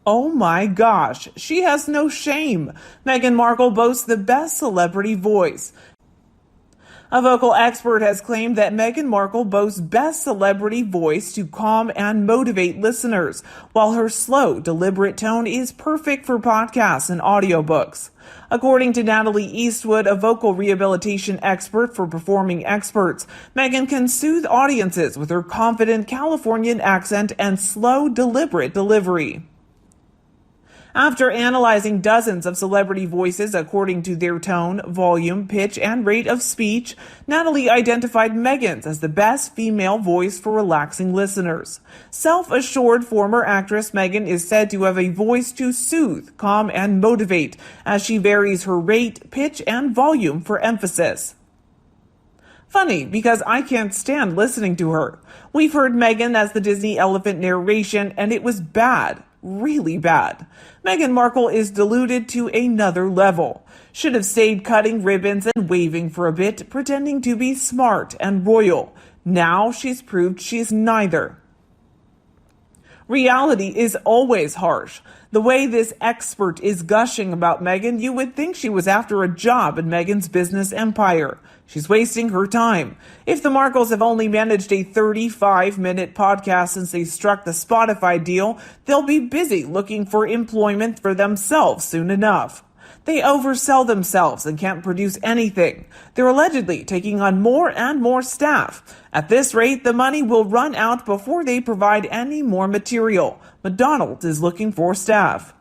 Oh my gosh, she has no shame. Meghan Markle boasts the best celebrity voice. A vocal expert has claimed that Meghan Markle boasts best celebrity voice to calm and motivate listeners, while her slow, deliberate tone is perfect for podcasts and audiobooks. According to Natalie Eastwood, a vocal rehabilitation expert for performing experts, Meghan can soothe audiences with her confident Californian accent and slow, deliberate delivery. After analyzing dozens of celebrity voices according to their tone, volume, pitch, and rate of speech, Natalie identified Meghan's as the best female voice for relaxing listeners. Self-assured former actress Meghan is said to have a voice to soothe, calm, and motivate as she varies her rate, pitch, and volume for emphasis. Funny, because I can't stand listening to her. We've heard Meghan as the Disney elephant narration, and it was bad. Really bad. Meghan Markle is deluded to another level. Should have stayed cutting ribbons and waving for a bit, pretending to be smart and royal. Now she's proved she's neither. Reality is always harsh. The way this expert is gushing about Meghan, you would think she was after a job in Meghan's business empire. She's wasting her time. If the Markles have only managed a 35-minute podcast since they struck the Spotify deal, they'll be busy looking for employment for themselves soon enough. They oversell themselves and can't produce anything. They're allegedly taking on more and more staff. At this rate, the money will run out before they provide any more material. McDonald's is looking for staff.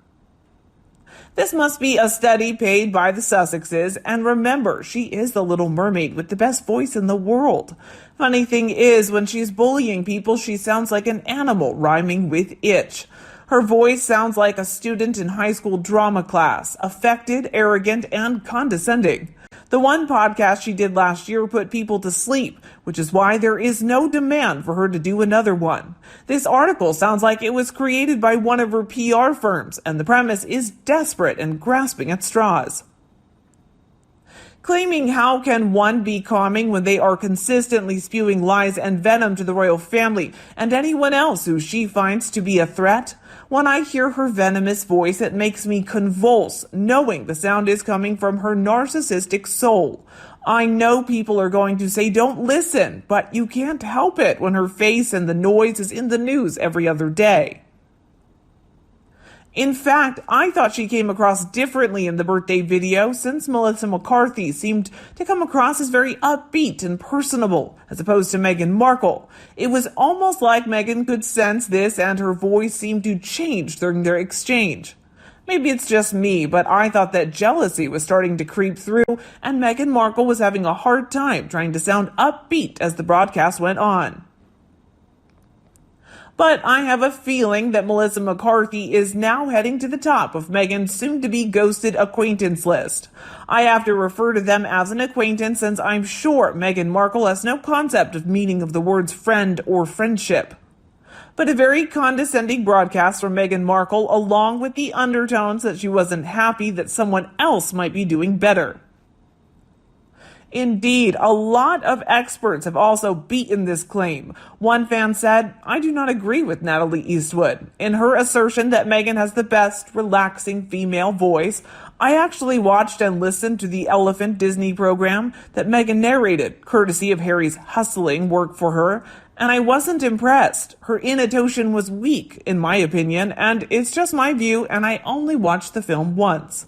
This must be a study paid by the Sussexes, and remember, she is the Little Mermaid with the best voice in the world. Funny thing is, when she's bullying people, she sounds like an animal rhyming with itch. Her voice sounds like a student in high school drama class, affected, arrogant, and condescending. The one podcast she did last year put people to sleep, which is why there is no demand for her to do another one. This article sounds like it was created by one of her PR firms, and the premise is desperate and grasping at straws. Claiming how can one be calming when they are consistently spewing lies and venom to the royal family and anyone else who she finds to be a threat? When I hear her venomous voice, it makes me convulse, knowing the sound is coming from her narcissistic soul. I know people are going to say don't listen, but you can't help it when her face and the noise is in the news every other day. In fact, I thought she came across differently in the birthday video since Melissa McCarthy seemed to come across as very upbeat and personable, as opposed to Meghan Markle. It was almost like Meghan could sense this and her voice seemed to change during their exchange. Maybe it's just me, but I thought that jealousy was starting to creep through and Meghan Markle was having a hard time trying to sound upbeat as the broadcast went on. But I have a feeling that Melissa McCarthy is now heading to the top of Meghan's soon-to-be ghosted acquaintance list. I have to refer to them as an acquaintance since I'm sure Meghan Markle has no concept of meaning of the words friend or friendship. But a very condescending broadcast from Meghan Markle, along with the undertones that she wasn't happy that someone else might be doing better. Indeed, a lot of experts have also beaten this claim. One fan said, "I do not agree with Natalie Eastwood. In her assertion that Meghan has the best, relaxing female voice, I actually watched and listened to the Elephant Disney program that Meghan narrated, courtesy of Harry's hustling work for her, and I wasn't impressed. Her intonation was weak, in my opinion, and it's just my view, and I only watched the film once."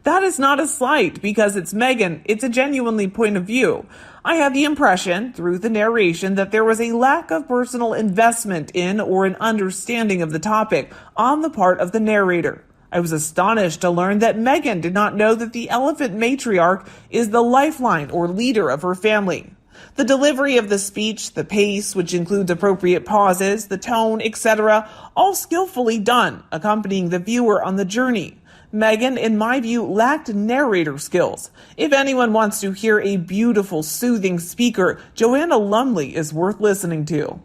That is not a slight because it's Meghan. It's a genuinely point of view. I had the impression, through the narration, that there was a lack of personal investment in or an understanding of the topic on the part of the narrator. I was astonished to learn that Meghan did not know that the elephant matriarch is the lifeline or leader of her family. The delivery of the speech, the pace, which includes appropriate pauses, the tone, etc., all skillfully done, accompanying the viewer on the journey. Meghan, in my view, lacked narrator skills. If anyone wants to hear a beautiful, soothing speaker, Joanna Lumley is worth listening to.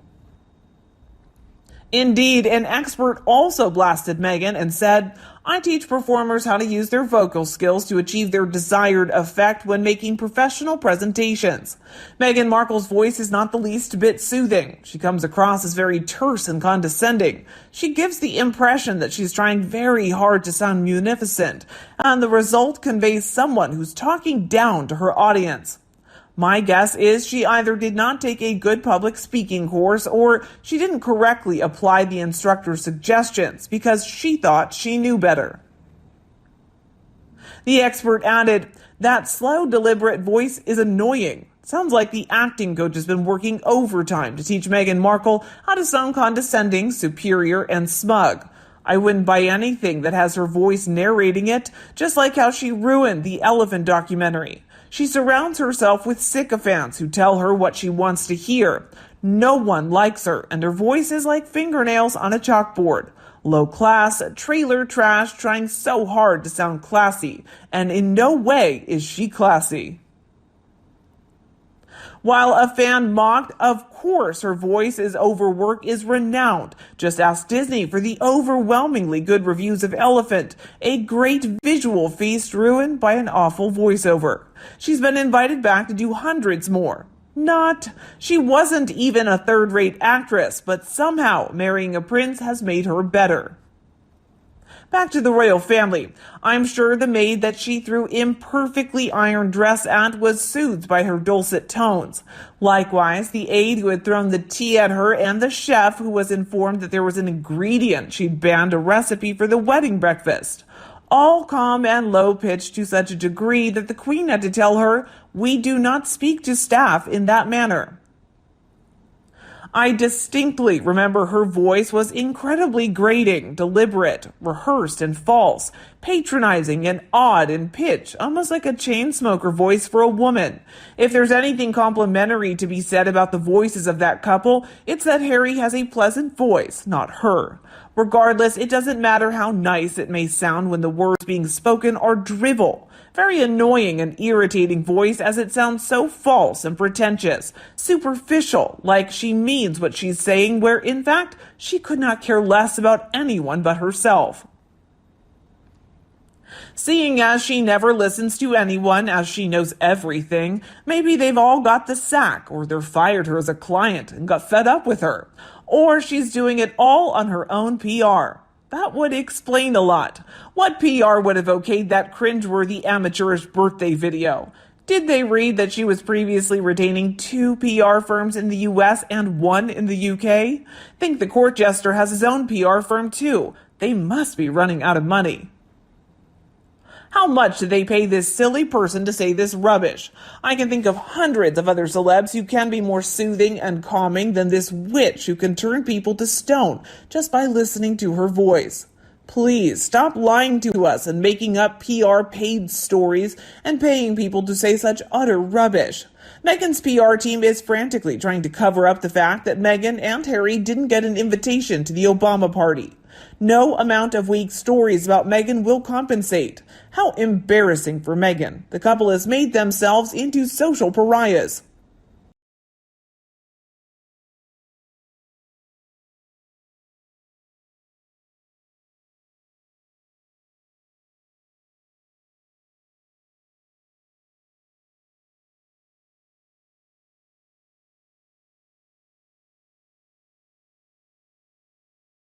Indeed, an expert also blasted Meghan and said, I teach performers how to use their vocal skills to achieve their desired effect when making professional presentations. Meghan Markle's voice is not the least bit soothing. She comes across as very terse and condescending. She gives the impression that she's trying very hard to sound munificent, and the result conveys someone who's talking down to her audience. My guess is she either did not take a good public speaking course or she didn't correctly apply the instructor's suggestions because she thought she knew better. The expert added, "That slow, deliberate voice is annoying. Sounds like the acting coach has been working overtime to teach Meghan Markle how to sound condescending, superior, and smug. I wouldn't buy anything that has her voice narrating it, just like how she ruined the elephant documentary. She surrounds herself with sycophants who tell her what she wants to hear. No one likes her, and her voice is like fingernails on a chalkboard. Low class, trailer trash, trying so hard to sound classy, and in no way is she classy." While a fan mocked, "Of course her voice is overworked," is renowned. Just ask Disney for the overwhelmingly good reviews of Elephant, a great visual feast ruined by an awful voiceover. She's been invited back to do hundreds more. Not. She wasn't even a third-rate actress, but somehow marrying a prince has made her better. Back to the royal family. I'm sure the maid that she threw imperfectly ironed dress at was soothed by her dulcet tones. Likewise, the aide who had thrown the tea at her and the chef who was informed that there was an ingredient she'd banned a recipe for the wedding breakfast. All calm and low-pitched to such a degree that the Queen had to tell her, "We do not speak to staff in that manner." I distinctly remember her voice was incredibly grating, deliberate, rehearsed, and false, patronizing and odd in pitch, almost like a chain smoker voice for a woman. If there's anything complimentary to be said about the voices of that couple, it's that Harry has a pleasant voice, not her. Regardless, it doesn't matter how nice it may sound when the words being spoken are drivel. Very annoying and irritating voice as it sounds so false and pretentious, superficial, like she means what she's saying, where in fact she could not care less about anyone but herself. Seeing as she never listens to anyone, as she knows everything, maybe they've all got the sack, or they're fired her as a client and got fed up with her, or she's doing it all on her own PR. That would explain a lot. What PR would have okayed that cringeworthy amateurish birthday video? Did they read that she was previously retaining 2 PR firms in the US and 1 in the UK? Think the court jester has his own PR firm too. They must be running out of money. How much did they pay this silly person to say this rubbish? I can think of hundreds of other celebs who can be more soothing and calming than this witch who can turn people to stone just by listening to her voice. Please stop lying to us and making up PR paid stories and paying people to say such utter rubbish. Meghan's PR team is frantically trying to cover up the fact that Meghan and Harry didn't get an invitation to the Obama party. No amount of weak stories about Meghan will compensate. How embarrassing for Meghan. The couple has made themselves into social pariahs.